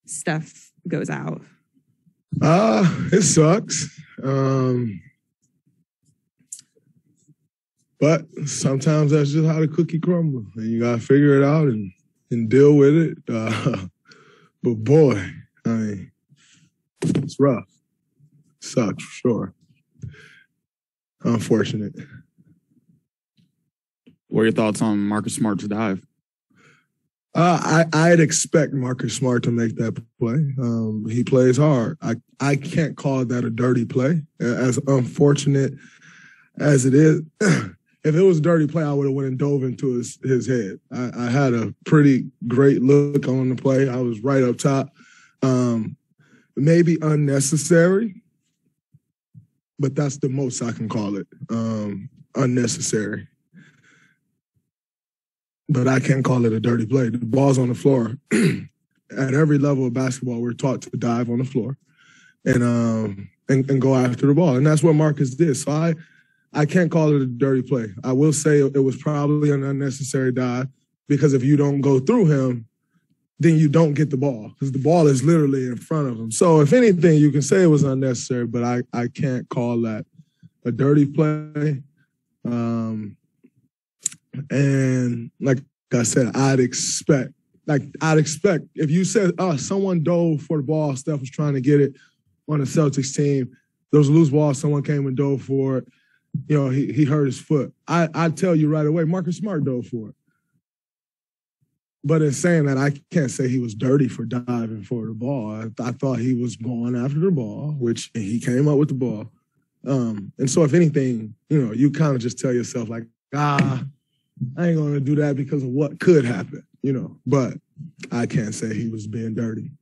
Steph goes out? It sucks. But sometimes that's just how the cookie crumbles, and you gotta figure it out and deal with it. But boy, I mean, it's rough. Sucks for sure. Unfortunate. What are your thoughts on Marcus Smart's dive? I'd expect Marcus Smart to make that play. He plays hard. I can't call that a dirty play, as unfortunate as it is. If it was a dirty play, I would have went and dove into his head. I had a pretty great look on the play. I was right up top. Maybe unnecessary, but that's the most I can call it. Unnecessary. But I can't call it a dirty play. The ball's on the floor. At every level of basketball, we're taught to dive on the floor and go after the ball. And that's what Marcus did. So I can't call it a dirty play. I will say it was probably an unnecessary dive because if you don't go through him, then you don't get the ball because the ball is literally in front of him. So if anything, you can say it was unnecessary, but I can't call that a dirty play. And like I said, I'd expect if you said, someone dove for the ball, Steph was trying to get it on the Celtics team, there was a loose ball, someone came and dove for it, he hurt his foot. I'd tell you right away, Marcus Smart dove for it. But in saying that, I can't say he was dirty for diving for the ball. I thought he was going after the ball, which he came up with the ball. And so if anything, you kind of just tell yourself like, I ain't going to do that because of what could happen, but I can't say he was being dirty.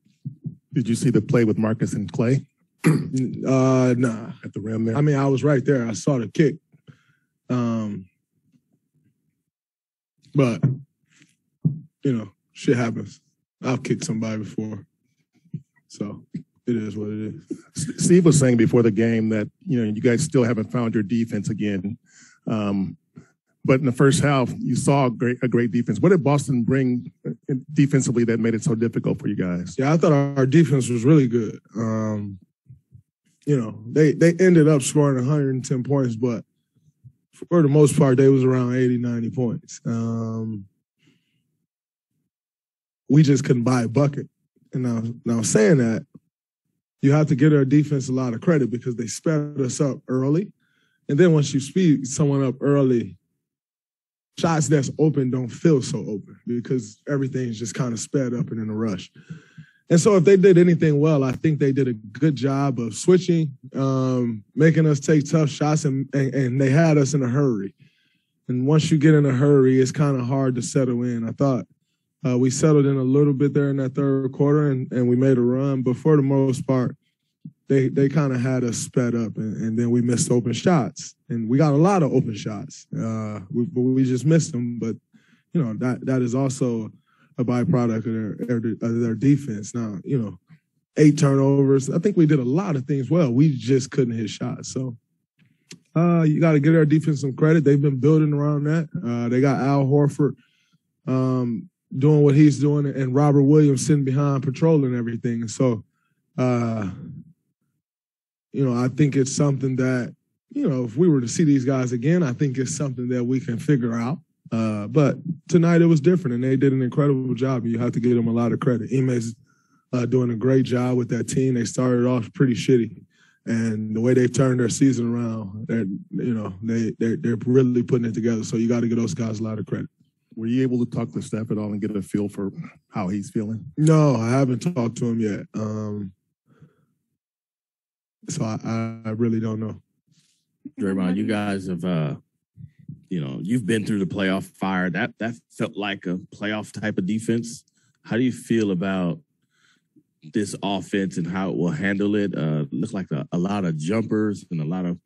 Did you see the play with Marcus and Clay? Nah. At the rim there? I mean, I was right there. I saw the kick. But, shit happens. I've kicked somebody before. So it is what it is. Steve was saying before the game that, you guys still haven't found your defense again. But in the first half, you saw a great defense. What did Boston bring defensively that made it so difficult for you guys? Yeah, I thought our defense was really good. They ended up scoring 110 points, but for the most part, they was around 80, 90 points. We just couldn't buy a bucket. And now saying that, you have to give our defense a lot of credit because they sped us up early. And then once you speed someone up early, shots that's open don't feel so open because everything's just kind of sped up and in a rush. And so if they did anything well, I think they did a good job of switching, making us take tough shots, and they had us in a hurry. And once you get in a hurry, it's kind of hard to settle in. I thought we settled in a little bit there in that third quarter, and we made a run. But for the most part, they kind of had us sped up, and then we missed open shots. And we got a lot of open shots. We just missed them. But, that is also a byproduct of their defense. Now, 8 turnovers. I think we did a lot of things well. We just couldn't hit shots. So you got to give our defense some credit. They've been building around that. They got Al Horford doing what he's doing and Robert Williams sitting behind patrolling everything. And so, I think it's something that, if we were to see these guys again, I think it's something that we can figure out. But tonight it was different, and they did an incredible job, and you have to give them a lot of credit. Ime's doing a great job with that team. They started off pretty shitty, and the way they've turned their season around, they're really putting it together. So you got to give those guys a lot of credit. Were you able to talk to Steph at all and get a feel for how he's feeling? No, I haven't talked to him yet. So I really don't know. Draymond, you guys have, you've been through the playoff fire. That felt like a playoff type of defense. How do you feel about this offense and how it will handle it? Looks like a lot of jumpers and a lot of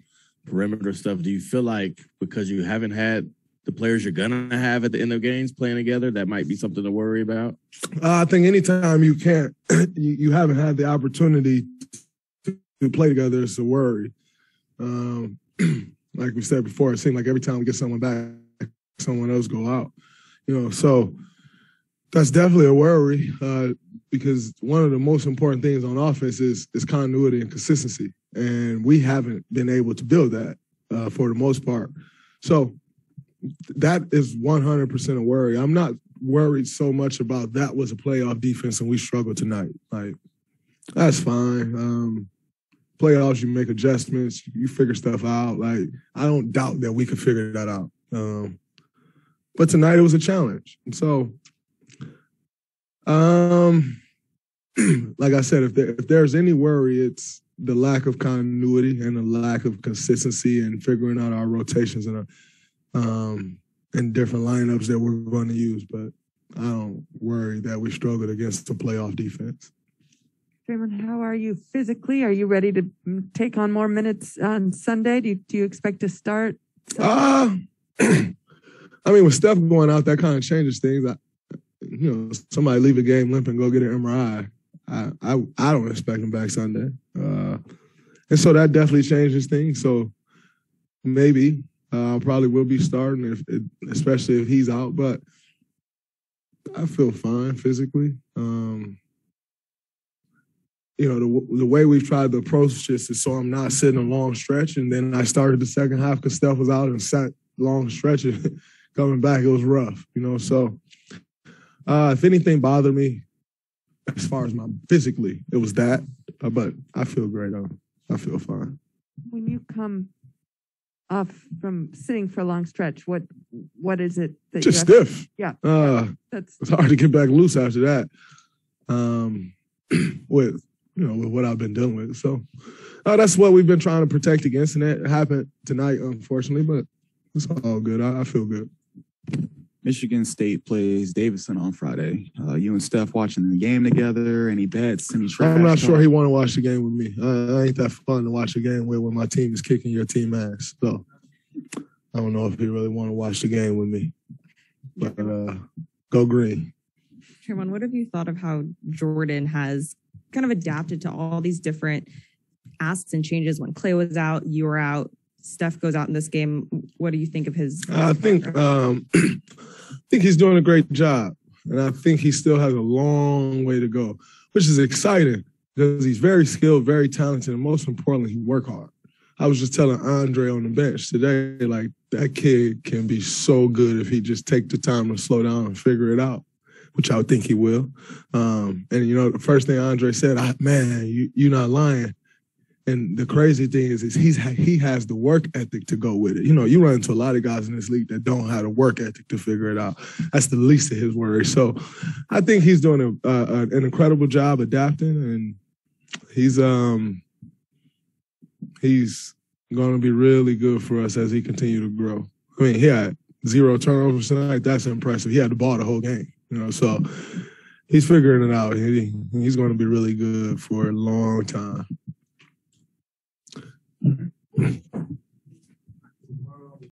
perimeter stuff. Do you feel like because you haven't had the players you're going to have at the end of games playing together, that might be something to worry about? I think anytime you can't, you haven't had the opportunity to play together, it's a worry. Like we said before, it seemed like every time we get someone back, someone else go out. So that's definitely a worry. because one of the most important things on offense is continuity and consistency. And we haven't been able to build that for the most part. So that is 100% a worry. I'm not worried so much about that was a playoff defense and we struggled tonight. Like, that's fine. Playoffs, you make adjustments, you figure stuff out. Like, I don't doubt that we could figure that out. But tonight it was a challenge. And so, like I said, if there's any worry, it's the lack of continuity and the lack of consistency and figuring out our rotations and different lineups that we're going to use. But I don't worry that we struggled against the playoff defense. Draymond, how are you physically? Are you ready to take on more minutes on Sunday? Do you expect to start? I mean, with Steph going out, that kind of changes things. Somebody leave a game limp and go get an MRI. I don't expect him back Sunday. And so that definitely changes things. So maybe I probably will be starting, especially if he's out. But I feel fine physically. The way we've tried to approach this is so I'm not sitting a long stretch. And then I started the second half because Steph was out and sat long stretches. Coming back, it was rough, So if anything bothered me, as far as my physically, it was that. But I feel great. I feel fine. When you come off from sitting for a long stretch, what is it that just stiff? Yeah. It's hard to get back loose after that. With what I've been dealing with. So that's what we've been trying to protect against, and it happened tonight, unfortunately, but it's all good. I feel good. Michigan State plays Davidson on Friday. You and Steph watching the game together? Any bets? Any trash? I'm not sure he want to watch the game with me. I ain't that fun to watch a game with when my team is kicking your team ass. So I don't know if he really want to watch the game with me. But go green. Draymond, what have you thought of how Jordan has kind of adapted to all these different asks and changes? When Clay was out, you were out, Steph goes out in this game. What do you think of his? I think he's doing a great job, and I think he still has a long way to go, which is exciting because he's very skilled, very talented, and most importantly, he work hard. I was just telling Andre on the bench today, like, that kid can be so good if he just take the time to slow down and figure it out, which I would think he will. And, the first thing Andre said, man, you're not lying. And the crazy thing is he has the work ethic to go with it. You run into a lot of guys in this league that don't have the work ethic to figure it out. That's the least of his worries. So I think he's doing an incredible job adapting, and he's going to be really good for us as he continues to grow. I mean, he had 0 turnovers tonight. That's impressive. He had the ball the whole game. So he's figuring it out. He's going to be really good for a long time.